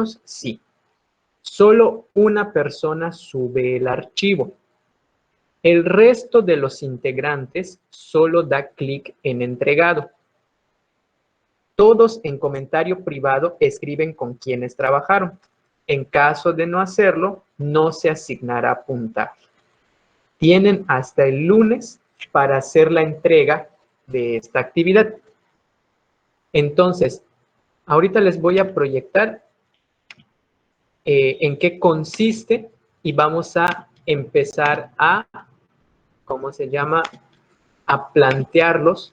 Sí. Solo una persona sube el archivo. El resto de los integrantes solo da clic en entregado. Todos en comentario privado escriben con quienes trabajaron. En caso de no hacerlo, no se asignará puntaje. Tienen hasta el lunes para hacer la entrega de esta actividad. Entonces, ahorita les voy a proyectar en qué consiste y vamos a empezar a, ¿cómo se llama?, a plantearlos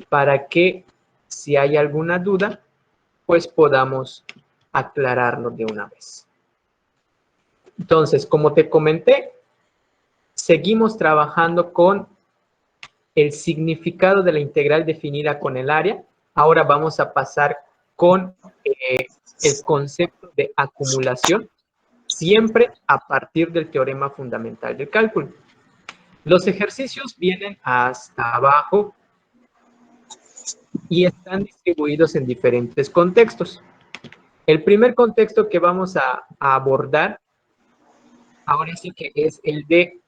para que si hay alguna duda, pues podamos aclararlo de una vez. Entonces, como te comenté, seguimos trabajando con el significado de la integral definida con el área. Ahora vamos a pasar con el concepto de acumulación, siempre a partir del teorema fundamental del cálculo. Los ejercicios vienen hasta abajo y están distribuidos en diferentes contextos. El primer contexto que vamos a abordar ahora sí que es el de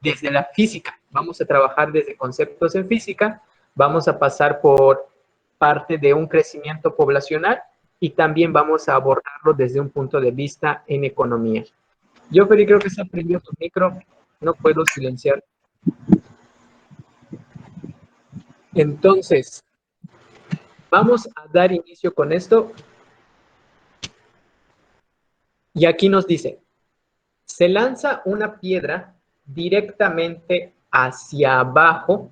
desde la física. Vamos a trabajar desde conceptos en física, vamos a pasar por parte de un crecimiento poblacional y también vamos a abordarlo desde un punto de vista en economía. Yo, Feli, creo que se ha prendido tu micro, no puedo silenciar. Entonces, vamos a dar inicio con esto. Y aquí nos dice, se lanza una piedra directamente hacia abajo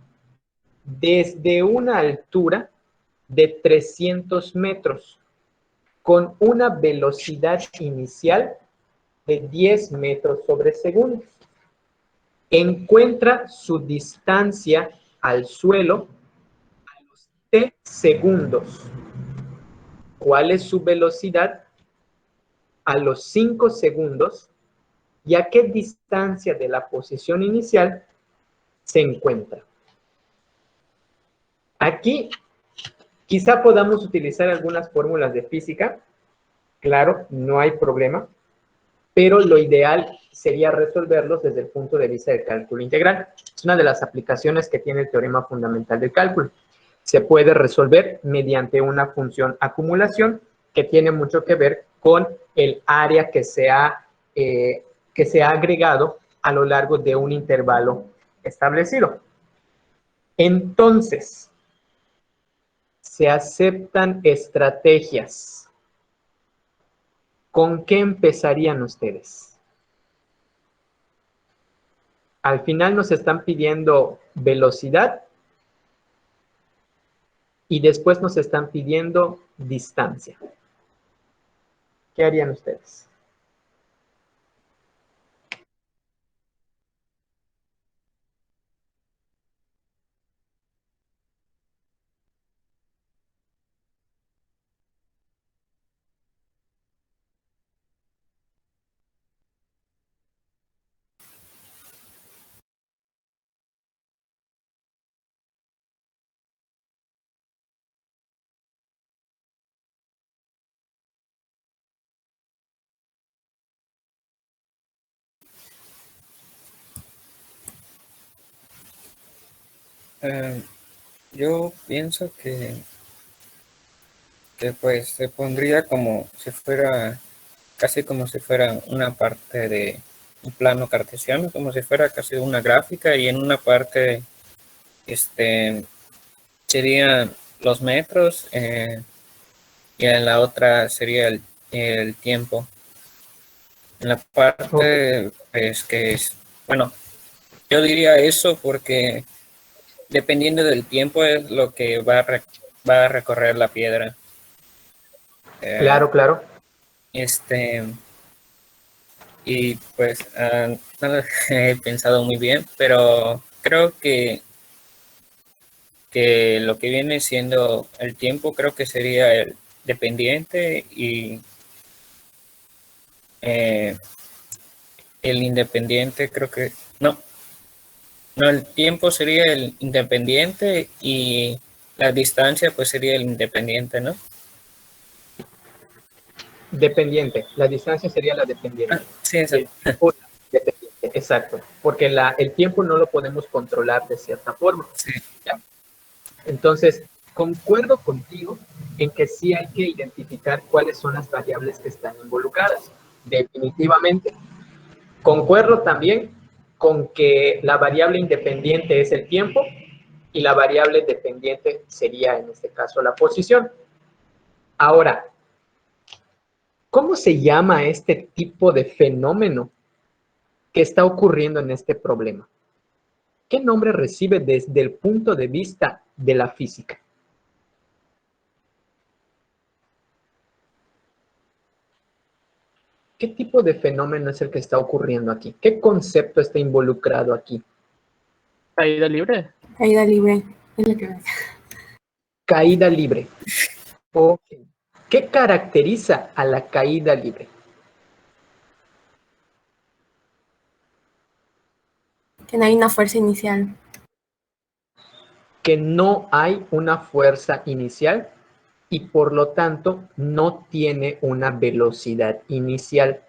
desde una altura de 300 metros con una velocidad inicial de 10 metros sobre segundo. Encuentra su distancia al suelo a los t segundos. ¿Cuál es su velocidad a los 5 segundos? ¿Y a qué distancia de la posición inicial se encuentra? Aquí quizá podamos utilizar algunas fórmulas de física. Claro, no hay problema, pero lo ideal sería resolverlos desde el punto de vista del cálculo integral. Es una de las aplicaciones que tiene el teorema fundamental del cálculo. Se puede resolver mediante una función acumulación que tiene mucho que ver con el área que se ha agregado a lo largo de un intervalo establecido. Entonces, se aceptan estrategias. ¿Con qué empezarían ustedes? Al final nos están pidiendo velocidad y después nos están pidiendo distancia. ¿Qué harían ustedes? Yo pienso que pues se pondría como si fuera, casi como si fuera una parte de un plano cartesiano, como si fuera casi una gráfica, y en una parte serían los metros y en la otra sería el tiempo. En la parte pues que es, bueno, yo diría eso porque dependiendo del tiempo es lo que va a recorrer la piedra. Claro, claro. Y pues no lo he pensado muy bien, pero creo que lo que viene siendo el tiempo creo que sería el dependiente y el independiente creo que no, el tiempo sería el independiente y la distancia pues sería el independiente, ¿no? Dependiente. La distancia sería la dependiente. Sí, Y eso. el tiempo dependiente. Exacto. Porque el tiempo no lo podemos controlar de cierta forma. Sí. ¿Ya? Entonces, concuerdo contigo en que sí hay que identificar cuáles son las variables que están involucradas. Definitivamente. Concuerdo también con que la variable independiente es el tiempo y la variable dependiente sería, en este caso, la posición. Ahora, ¿cómo se llama este tipo de fenómeno que está ocurriendo en este problema? ¿Qué nombre recibe desde el punto de vista de la física? ¿Qué tipo de fenómeno es el que está ocurriendo aquí? ¿Qué concepto está involucrado aquí? Caída libre. Caída libre. Es lo que me... Caída libre. Okay. ¿Qué caracteriza a la caída libre? Que no hay una fuerza inicial. Que no hay una fuerza inicial y por lo tanto no tiene una velocidad inicial.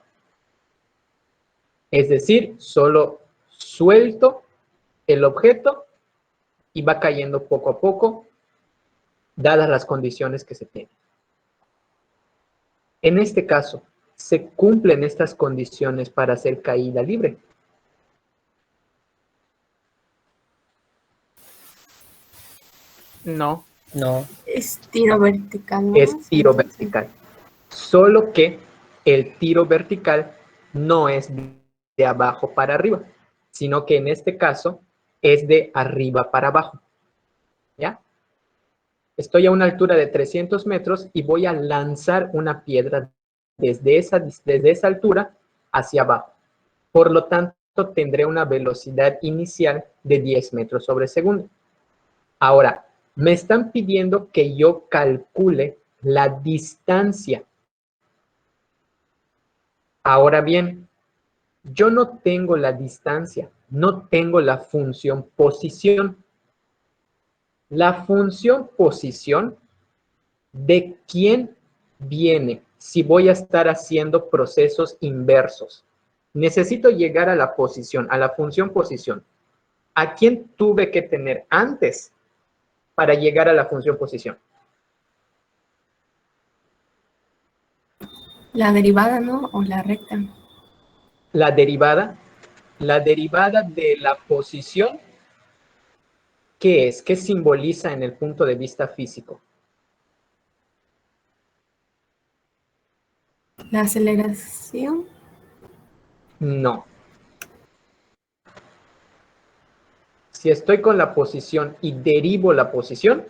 Es decir, solo suelto el objeto y va cayendo poco a poco, dadas las condiciones que se tienen. En este caso, ¿se cumplen estas condiciones para hacer caída libre? No. No. Es tiro vertical, ¿no? Es tiro Entonces, vertical. Solo que el tiro vertical no es de abajo para arriba, sino que en este caso es de arriba para abajo. ¿Ya? Estoy a una altura de 300 metros y voy a lanzar una piedra desde esa altura hacia abajo. Por lo tanto, tendré una velocidad inicial de 10 metros sobre segundo. Ahora, me están pidiendo que yo calcule la distancia. Ahora bien, yo no tengo la distancia, no tengo la función posición. La función posición, ¿de quién viene si voy a estar haciendo procesos inversos? Necesito llegar a la posición, a la función posición. ¿A quién tuve que tener antes para llegar a la función posición? la derivada, ¿no? O la recta. La derivada de la posición, ¿qué es? ¿Qué simboliza en el punto de vista físico? La aceleración. No. Si estoy con la posición y derivo la posición,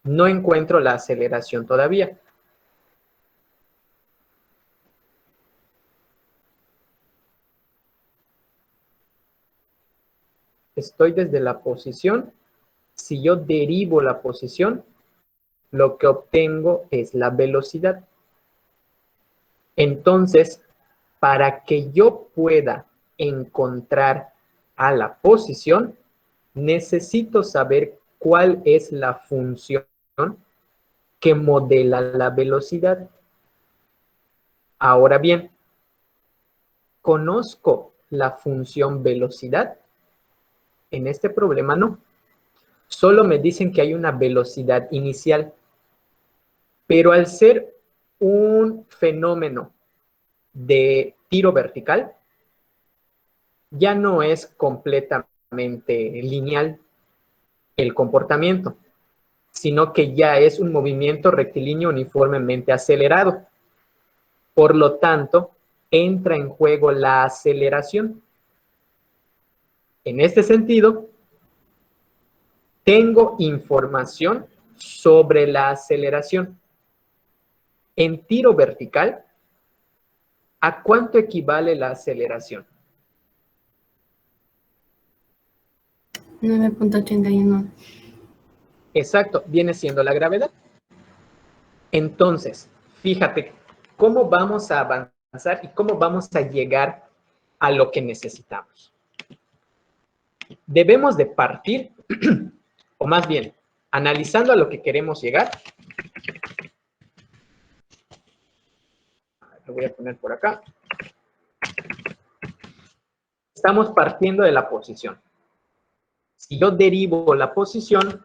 no encuentro la aceleración todavía. Estoy desde la posición. Si yo derivo la posición, lo que obtengo es la velocidad. Entonces, para que yo pueda encontrar a la posición, necesito saber cuál es la función que modela la velocidad. Ahora bien, ¿conozco la función velocidad? En este problema no. Solo me dicen que hay una velocidad inicial. Pero al ser un fenómeno de tiro vertical, ya no es completamente lineal el comportamiento, sino que ya es un movimiento rectilíneo uniformemente acelerado. Por lo tanto, entra en juego la aceleración. En este sentido, tengo información sobre la aceleración. En tiro vertical, ¿a cuánto equivale la aceleración? 9.81. Exacto, viene siendo la gravedad. Entonces, fíjate cómo vamos a avanzar y cómo vamos a llegar a lo que necesitamos. Debemos de partir, o más bien, analizando a lo que queremos llegar, lo voy a poner por acá. Estamos partiendo de la posición. Si yo derivo la posición,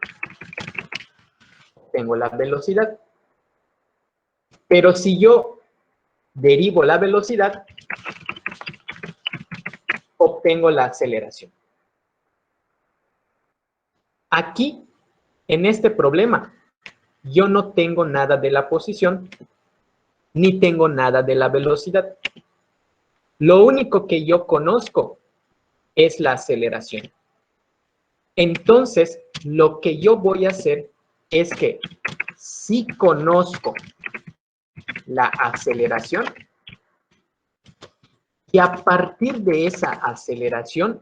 tengo la velocidad. Pero si yo derivo la velocidad, obtengo la aceleración. Aquí, en este problema, yo no tengo nada de la posición, ni tengo nada de la velocidad. Lo único que yo conozco es la aceleración. Entonces, lo que yo voy a hacer es que si conozco la aceleración, y a partir de esa aceleración,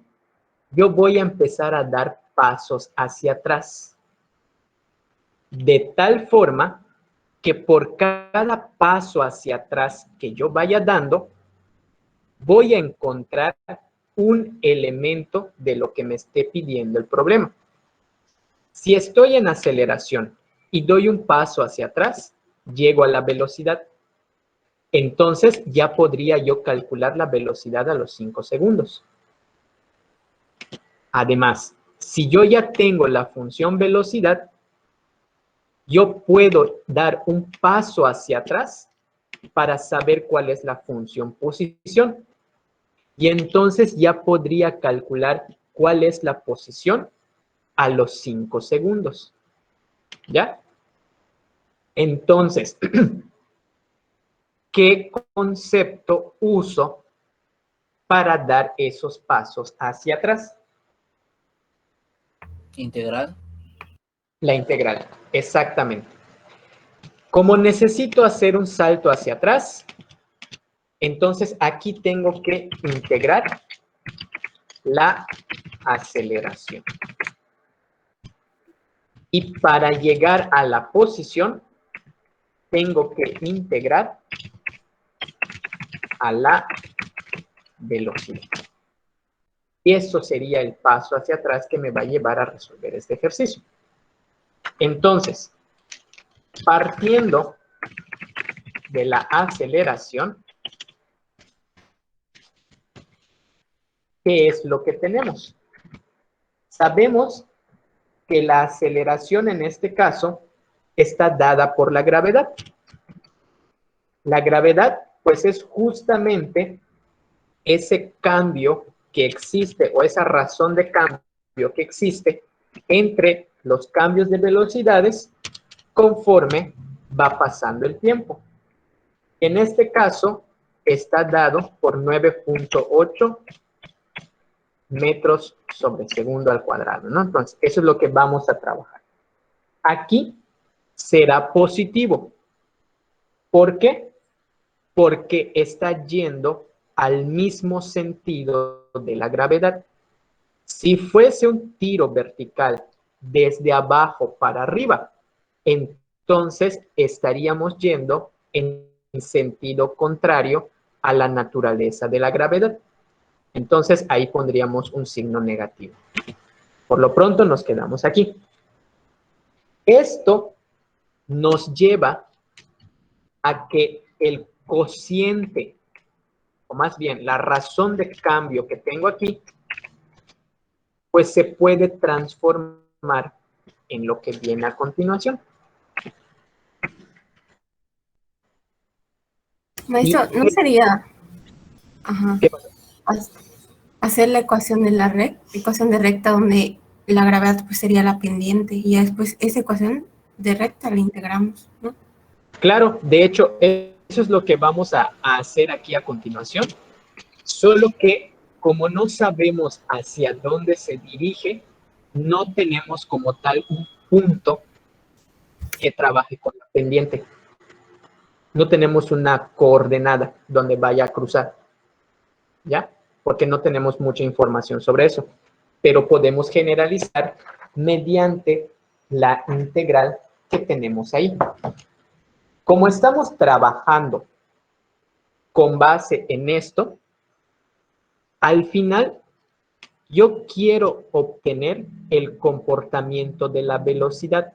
yo voy a empezar a dar pasos hacia atrás. De tal forma que por cada paso hacia atrás que yo vaya dando, voy a encontrar un elemento de lo que me esté pidiendo el problema. Si estoy en aceleración y doy un paso hacia atrás, llego a la velocidad. Entonces ya podría yo calcular la velocidad a los 5 segundos. Además, si yo ya tengo la función velocidad, yo puedo dar un paso hacia atrás para saber cuál es la función posición. Y entonces ya podría calcular cuál es la posición a los 5 segundos. ¿Ya? Entonces, ¿qué concepto uso para dar esos pasos hacia atrás? Integral. La integral, exactamente. Como necesito hacer un salto hacia atrás, entonces aquí tengo que integrar la aceleración. Y para llegar a la posición, tengo que integrar a la velocidad. Y eso sería el paso hacia atrás que me va a llevar a resolver este ejercicio. Entonces, partiendo de la aceleración, ¿qué es lo que tenemos? Sabemos que la aceleración en este caso está dada por la gravedad. La gravedad, pues, es justamente ese cambio que existe o esa razón de cambio que existe entre los cambios de velocidades conforme va pasando el tiempo. En este caso, está dado por 9.8 metros sobre segundo al cuadrado, ¿no? Entonces, eso es lo que vamos a trabajar. Aquí será positivo. ¿Por qué? Porque está yendo al mismo sentido de la gravedad. Si fuese un tiro vertical desde abajo para arriba, entonces estaríamos yendo en sentido contrario a la naturaleza de la gravedad. Entonces ahí pondríamos un signo negativo. Por lo pronto nos quedamos aquí. Esto nos lleva a que el cociente, o más bien la razón de cambio que tengo aquí, pues se puede transformar en lo que viene a continuación. Maestro, ¿no sería ¿Qué pasa? hacer la ecuación de la ecuación de recta donde la gravedad pues sería la pendiente y ya después esa ecuación de recta la integramos, ¿no? Claro, de hecho, eso es lo que vamos a hacer aquí a continuación, solo que como no sabemos hacia dónde se dirige, no tenemos como tal un punto que trabaje con la pendiente. No tenemos una coordenada donde vaya a cruzar, ¿ya? Porque no tenemos mucha información sobre eso, pero podemos generalizar mediante la integral que tenemos ahí. Como estamos trabajando con base en esto, al final yo quiero obtener el comportamiento de la velocidad.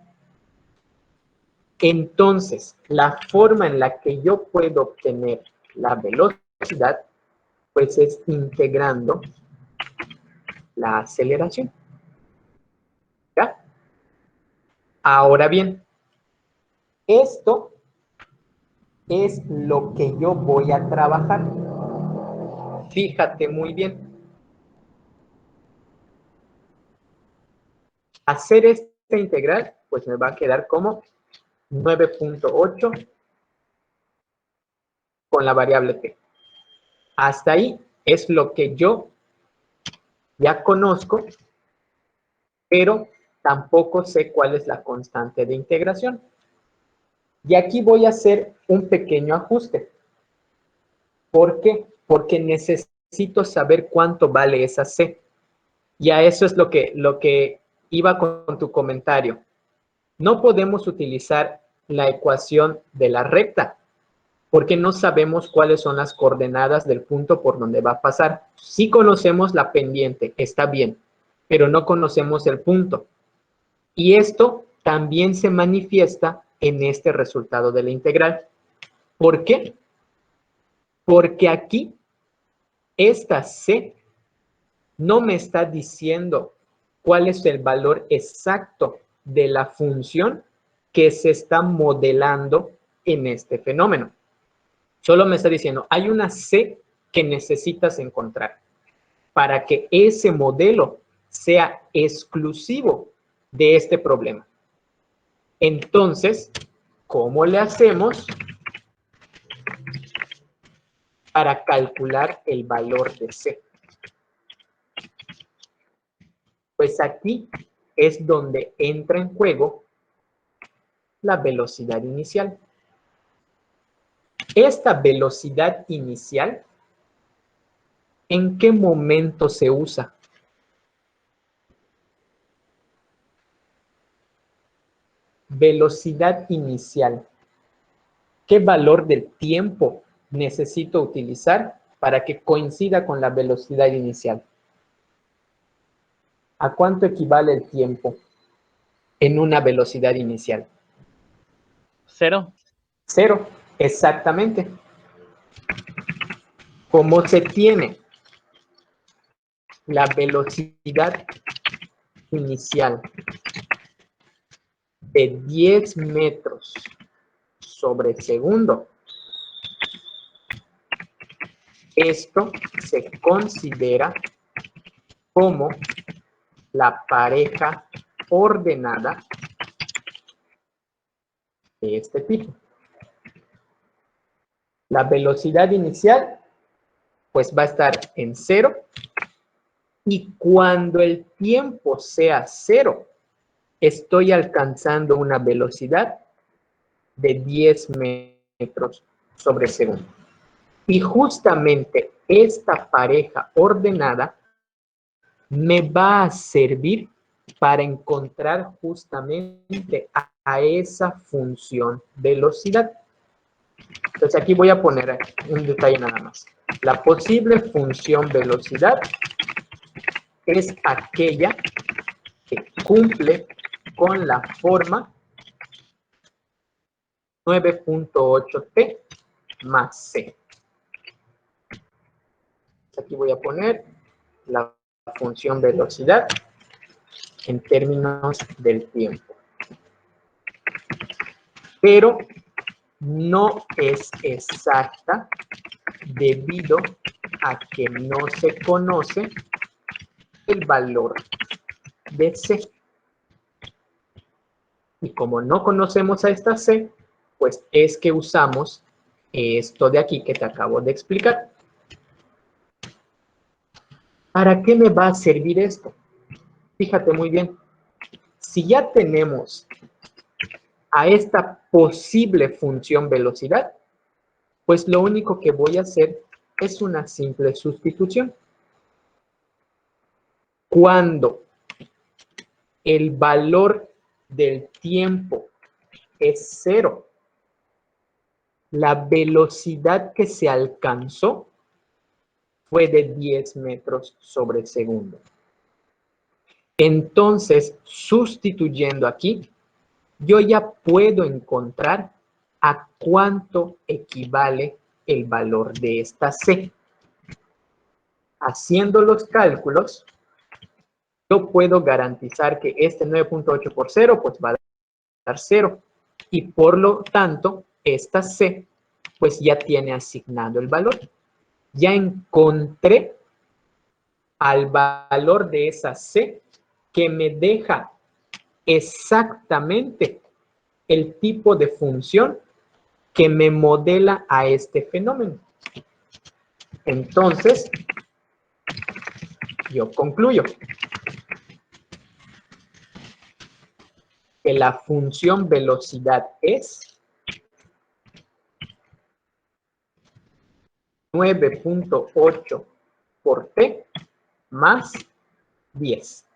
Entonces, la forma en la que yo puedo obtener la velocidad, pues es integrando la aceleración. ¿Ya? Ahora bien, esto es lo que yo voy a trabajar. Fíjate muy bien. Hacer esta integral, pues me va a quedar como 9.8 con la variable t. Hasta ahí es lo que yo ya conozco, pero tampoco sé cuál es la constante de integración. Y aquí voy a hacer un pequeño ajuste. ¿Por qué? Porque necesito saber cuánto vale esa c. Y a eso es lo que iba con tu comentario. No podemos utilizar la ecuación de la recta, porque no sabemos cuáles son las coordenadas del punto por donde va a pasar. Sí conocemos la pendiente, está bien, pero no conocemos el punto. Y esto también se manifiesta en este resultado de la integral. ¿Por qué? Porque aquí esta c no me está diciendo cuál es el valor exacto de la función que se está modelando en este fenómeno. Solo me está diciendo, hay una c que necesitas encontrar para que ese modelo sea exclusivo de este problema. Entonces, ¿cómo le hacemos para calcular el valor de c? Pues aquí es donde entra en juego la velocidad inicial. Esta velocidad inicial, ¿en qué momento se usa? Velocidad inicial. ¿Qué valor del tiempo necesito utilizar para que coincida con la velocidad inicial? ¿A cuánto equivale el tiempo en una velocidad inicial? 0. 0, exactamente. Como se tiene la velocidad inicial de 10 metros sobre segundo, esto se considera como la pareja ordenada de este tipo. La velocidad inicial pues va a estar en 0 y cuando el tiempo sea 0, estoy alcanzando una velocidad de 10 metros sobre segundo. Y justamente esta pareja ordenada me va a servir para encontrar justamente a esa función velocidad. Entonces aquí voy a poner un detalle nada más. La posible función velocidad es aquella que cumple con la forma 9.8t más c. Aquí voy a poner la función velocidad en términos del tiempo. Pero no es exacta debido a que no se conoce el valor de c. Y como no conocemos a esta c, pues es que usamos esto de aquí que te acabo de explicar. ¿Para qué me va a servir esto? Fíjate muy bien. Si ya tenemos a esta posible función velocidad, pues lo único que voy a hacer es una simple sustitución. Cuando el valor del tiempo es 0, la velocidad que se alcanzó fue de 10 metros sobre segundo. Entonces, sustituyendo aquí, yo ya puedo encontrar a cuánto equivale el valor de esta C. Haciendo los cálculos, yo puedo garantizar que este 9.8 por 0, pues va a dar 0. Y por lo tanto, esta C, pues ya tiene asignado el valor. Ya encontré al valor de esa C que me deja exactamente el tipo de función que me modela a este fenómeno. Entonces, yo concluyo que la función velocidad es 9.8 por t más 10.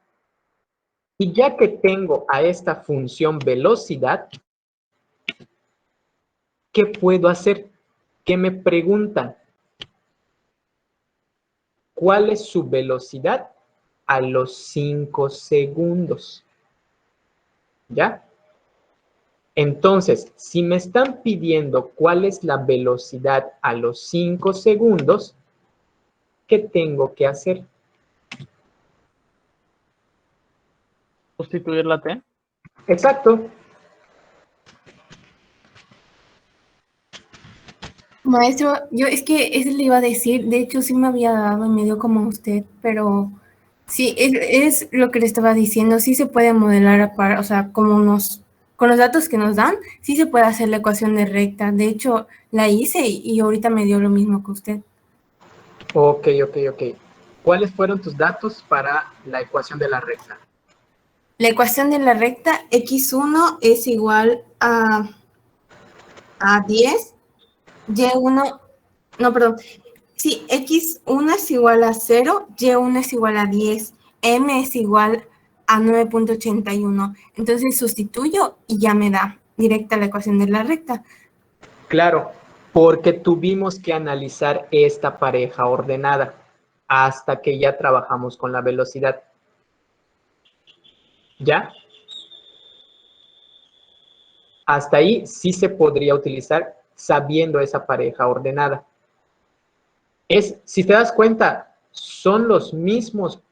Y ya que tengo a esta función velocidad, ¿qué puedo hacer? ¿Qué me preguntan? ¿Cuál es su velocidad a los 5 segundos? ¿Ya? Entonces, si me están pidiendo cuál es la velocidad a los 5 segundos, ¿qué tengo que hacer? Sustituir la T. Exacto. Maestro, yo es que eso le iba a decir, de hecho sí me había dado en medio como usted, pero sí, es lo que le estaba diciendo, sí se puede modelar, o sea, con los datos que nos dan, sí se puede hacer la ecuación de recta. De hecho, la hice y ahorita me dio lo mismo que usted. Ok. ¿Cuáles fueron tus datos para la ecuación de la recta? La ecuación de la recta, x1 es igual a 10, y1, no, perdón, sí, x1 es igual a 0, y1 es igual a 10, m es igual a 9.81. Entonces sustituyo y ya me da directa la ecuación de la recta. Claro, porque tuvimos que analizar esta pareja ordenada hasta que ya trabajamos con la velocidad. ¿Ya? Hasta ahí sí se podría utilizar sabiendo esa pareja ordenada. Si te das cuenta, son los mismos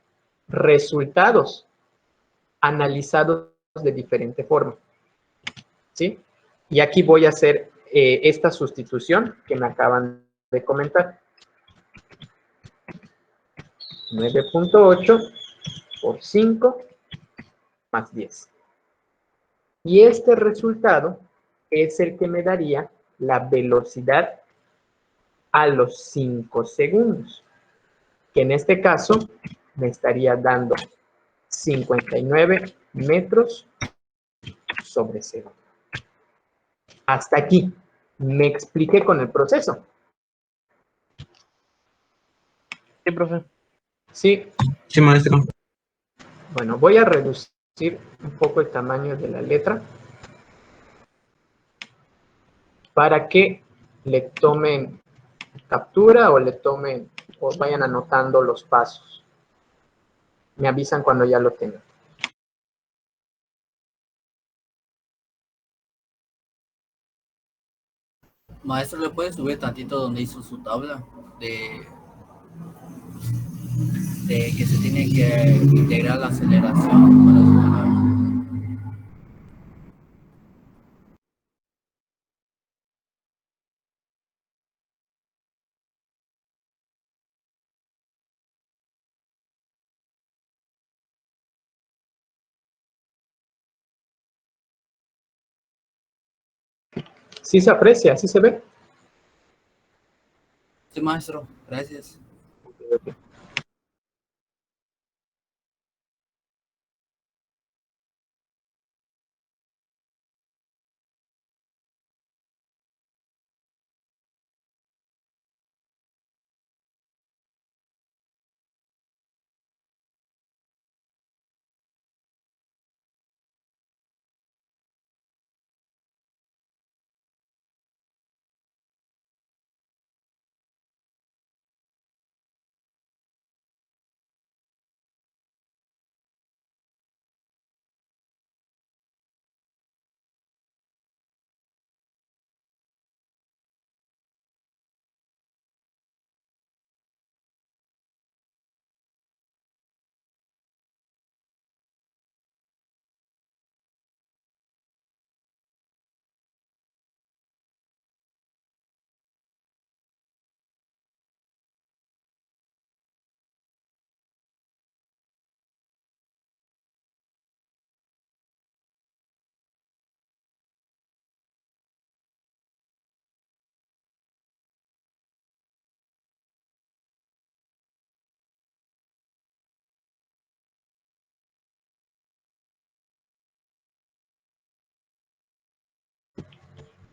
resultados analizados de diferente forma. ¿Sí? Y aquí voy a hacer esta sustitución que me acaban de comentar. 9.8 por 5 más 10. Y este resultado es el que me daría la velocidad a los 5 segundos, que en este caso me estaría dando 59 metros sobre segundo. Hasta aquí. Me expliqué con el proceso. Sí, profe. Sí. Sí, maestro. Bueno, voy a reducir un poco el tamaño de la letra para que le tomen captura o le tomen o vayan anotando los pasos. Me avisan cuando ya lo tengan. Maestro, ¿le puede subir tantito donde hizo su tabla de que se tiene que integrar la aceleración para su Sí se aprecia, sí se ve. Sí, maestro, gracias.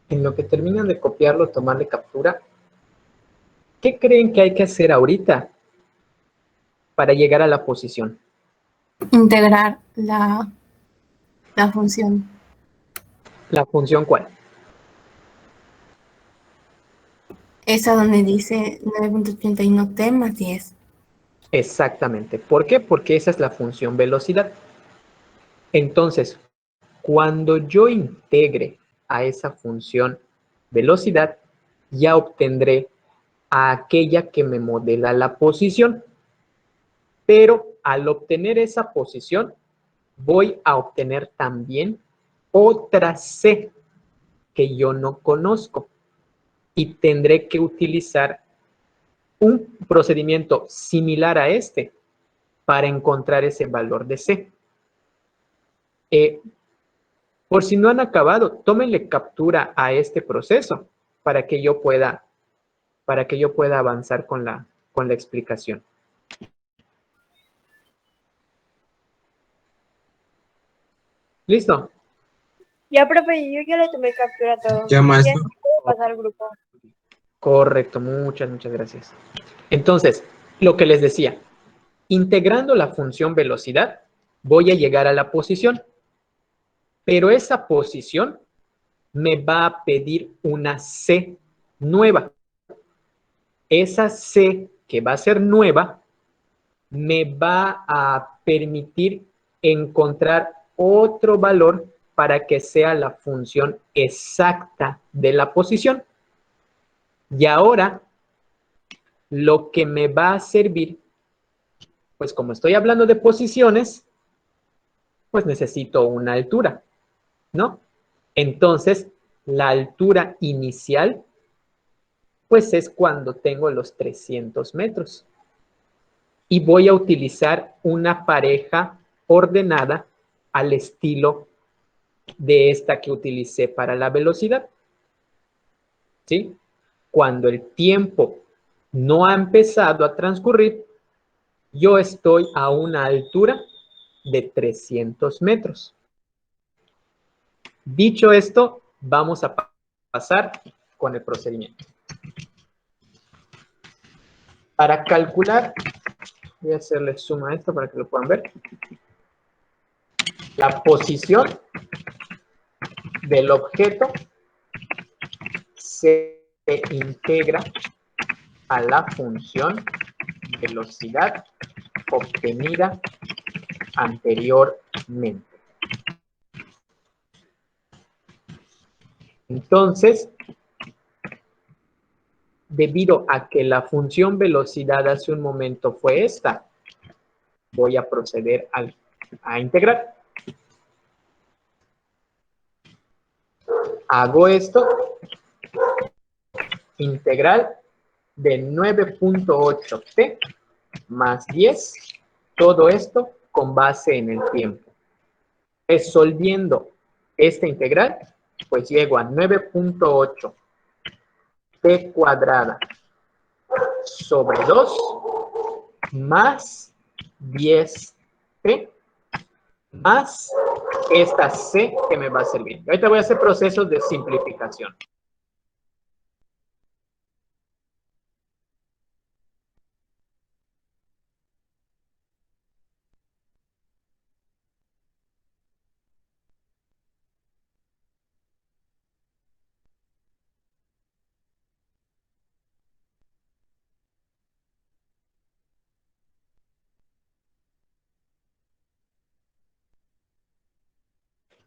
En lo que terminan de copiarlo, tomarle captura, ¿qué creen que hay que hacer ahorita para llegar a la posición? Integrar la función. ¿La función cuál? Esa donde dice 9.81t más 10. Exactamente. ¿Por qué? Porque esa es la función velocidad. Entonces, cuando yo integre a esa función velocidad, ya obtendré a aquella que me modela la posición. Pero al obtener esa posición, voy a obtener también otra C que yo no conozco y tendré que utilizar un procedimiento similar a este para encontrar ese valor de C. Por si no han acabado, tómenle captura a este proceso para que yo pueda avanzar con la explicación. ¿Listo? Ya, profe, yo ya le tomé captura a todo. Ya, maestro. Puedo pasar al grupo. Correcto, muchas gracias. Entonces, lo que les decía, integrando la función velocidad, voy a llegar a la posición, pero esa posición me va a pedir una C nueva. Esa C que va a ser nueva me va a permitir encontrar otro valor para que sea la función exacta de la posición. Y ahora, lo que me va a servir, pues como estoy hablando de posiciones, pues necesito una altura, ¿no? Entonces, la altura inicial, pues es cuando tengo los 300 metros. Y voy a utilizar una pareja ordenada al estilo de esta que utilicé para la velocidad. ¿Sí? Cuando el tiempo no ha empezado a transcurrir, yo estoy a una altura de 300 metros. Dicho esto, vamos a pasar con el procedimiento. Para calcular, voy a hacerle zoom a esto para que lo puedan ver. La posición del objeto se integra a la función velocidad obtenida anteriormente. Entonces, debido a que la función velocidad hace un momento fue esta, voy a proceder a integrar. Hago esto, integral de 9.8t más 10, todo esto con base en el tiempo. Resolviendo esta integral, pues llego a 9.8 t cuadrada sobre 2 más 10t más esta c que me va a servir. Ahorita voy a hacer procesos de simplificación.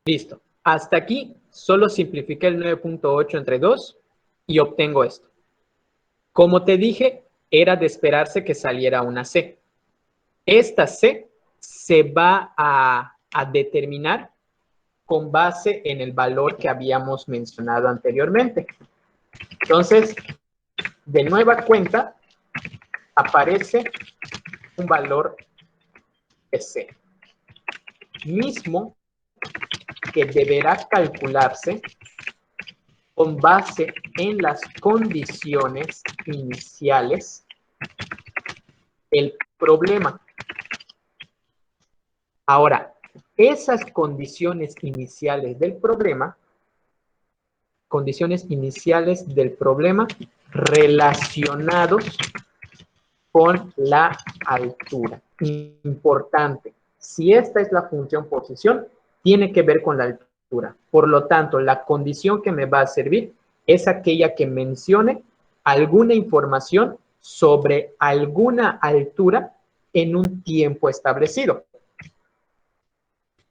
Listo. Hasta aquí solo simplifiqué el 9.8 entre 2 y obtengo esto. Como te dije, era de esperarse que saliera una C. Esta C se va a determinar con base en el valor que habíamos mencionado anteriormente. Entonces, de nueva cuenta, aparece un valor de C. Mismo que deberá calcularse con base en las condiciones iniciales del problema. Ahora, esas condiciones iniciales del problema condiciones iniciales del problema relacionados con la altura. Importante, si esta es la función posición, tiene que ver con la altura. Por lo tanto, la condición que me va a servir es aquella que mencione alguna información sobre alguna altura en un tiempo establecido.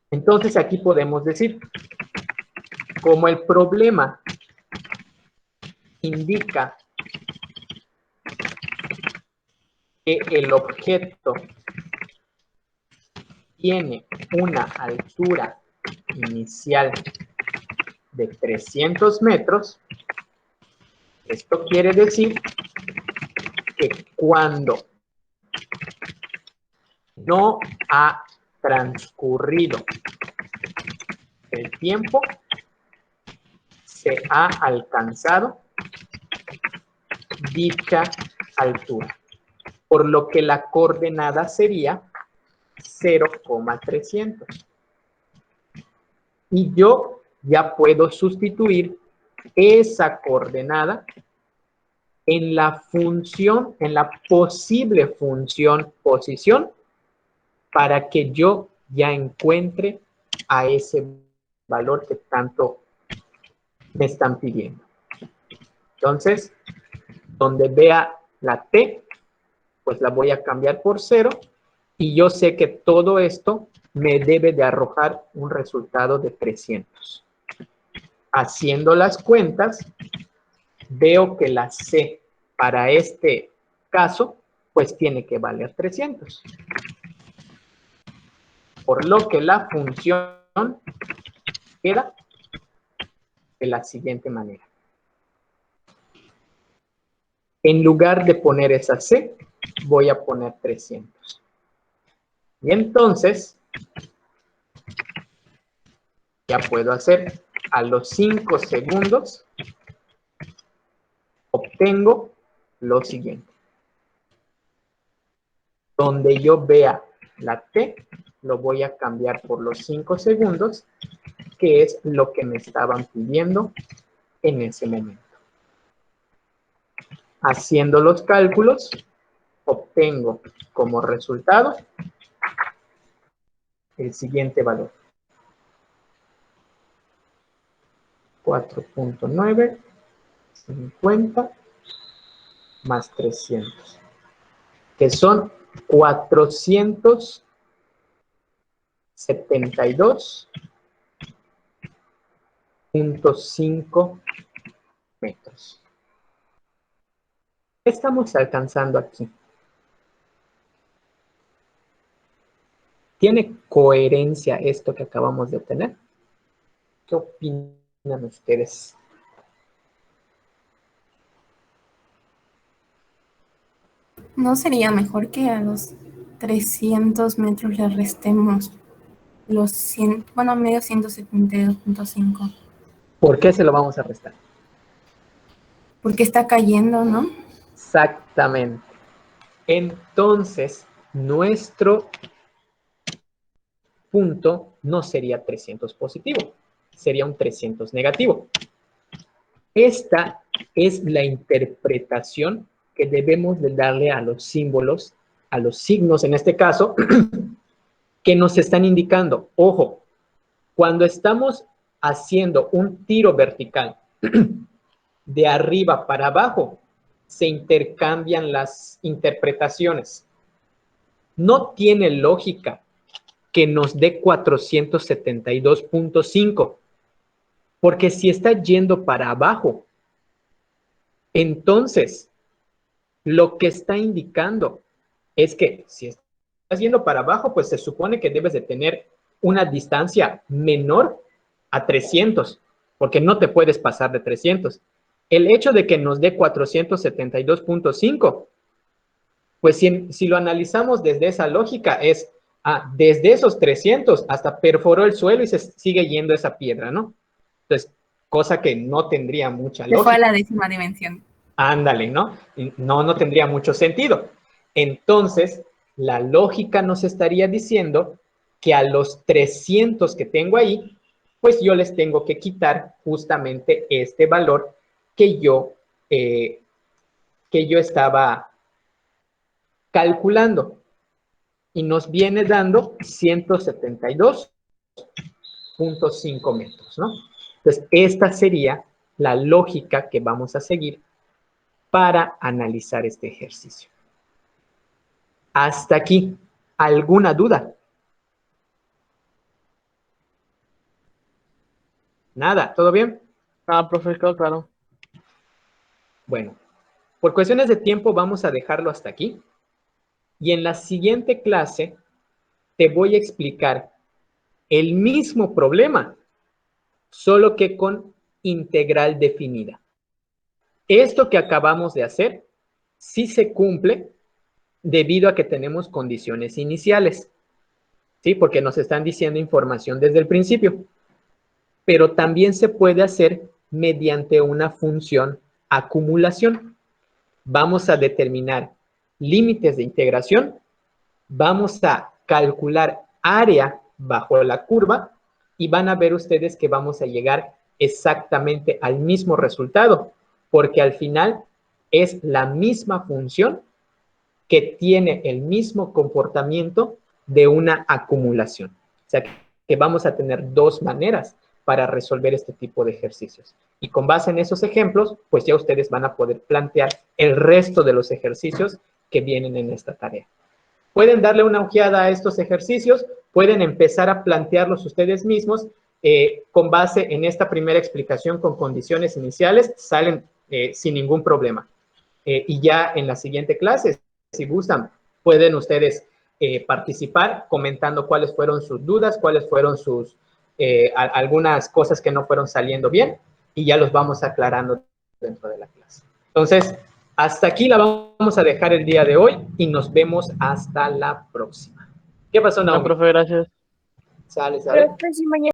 Entonces, aquí podemos decir, como el problema indica que el objeto tiene una altura inicial de 300 metros, esto quiere decir que cuando no ha transcurrido el tiempo, se ha alcanzado dicha altura, por lo que la coordenada sería 0,300. Y yo ya puedo sustituir esa coordenada en la función, en la posible función posición, para que yo ya encuentre a ese valor que tanto me están pidiendo. Entonces, donde vea la t, pues la voy a cambiar por 0, y yo sé que todo esto me debe de arrojar un resultado de 300. Haciendo las cuentas, veo que la c para este caso, pues tiene que valer 300. Por lo que la función queda de la siguiente manera. En lugar de poner esa c, voy a poner 300. Y entonces, ya puedo hacer a los 5 segundos, obtengo lo siguiente. Donde yo vea la t, lo voy a cambiar por los 5 segundos, que es lo que me estaban pidiendo en ese momento. Haciendo los cálculos, obtengo como resultado el siguiente valor. 4.9, 50, más 300, que son 472.5 metros. ¿Qué estamos alcanzando aquí? ¿Tiene coherencia esto que acabamos de obtener? ¿Qué opinan ustedes? ¿No sería mejor que a los 300 metros le restemos los 100, bueno, medio 172.5? ¿Por qué se lo vamos a restar? Porque está cayendo, ¿no? Exactamente. Entonces, nuestro punto no sería 300 positivo, sería un 300 negativo. Esta es la interpretación que debemos de darle a los símbolos, a los signos en este caso, que nos están indicando. Ojo, cuando estamos haciendo un tiro vertical de arriba para abajo, se intercambian las interpretaciones. No tiene lógica que nos dé 472.5, porque si está yendo para abajo, entonces lo que está indicando es que si estás yendo para abajo, pues se supone que debes de tener una distancia menor a 300, porque no te puedes pasar de 300. El hecho de que nos dé 472.5, pues si lo analizamos desde esa lógica es, desde esos 300 hasta perforó el suelo y se sigue yendo esa piedra, ¿no? Entonces, cosa que no tendría mucha lógica. Se fue a la 10ª dimensión. Ándale, ¿no? No tendría mucho sentido. Entonces, la lógica nos estaría diciendo que a los 300 que tengo ahí, pues yo les tengo que quitar justamente este valor que yo estaba calculando. Y nos viene dando 172.5 metros, ¿no? Entonces, esta sería la lógica que vamos a seguir para analizar este ejercicio. Hasta aquí, ¿alguna duda? Nada, ¿todo bien? Ah, profe, quedó claro. Bueno, por cuestiones de tiempo vamos a dejarlo hasta aquí. Y en la siguiente clase te voy a explicar el mismo problema, solo que con integral definida. Esto que acabamos de hacer sí se cumple debido a que tenemos condiciones iniciales, ¿sí? Porque nos están diciendo información desde el principio. Pero también se puede hacer mediante una función acumulación. Vamos a determinar límites de integración, vamos a calcular área bajo la curva y van a ver ustedes que vamos a llegar exactamente al mismo resultado, porque al final es la misma función que tiene el mismo comportamiento de una acumulación. O sea, que vamos a tener dos maneras para resolver este tipo de ejercicios. Y con base en esos ejemplos, pues ya ustedes van a poder plantear el resto de los ejercicios que vienen en esta tarea. Pueden darle una ojeada a estos ejercicios, pueden empezar a plantearlos ustedes mismos con base en esta primera explicación con condiciones iniciales, salen sin ningún problema. Y ya en la siguiente clase, si gustan, pueden ustedes participar comentando cuáles fueron sus dudas, cuáles fueron sus algunas cosas que no fueron saliendo bien y ya los vamos aclarando dentro de la clase. Entonces, hasta aquí la vamos a dejar el día de hoy y nos vemos hasta la próxima. ¿Qué pasó, Naomi? No, profe, gracias. Sale, sale. Pero si mañana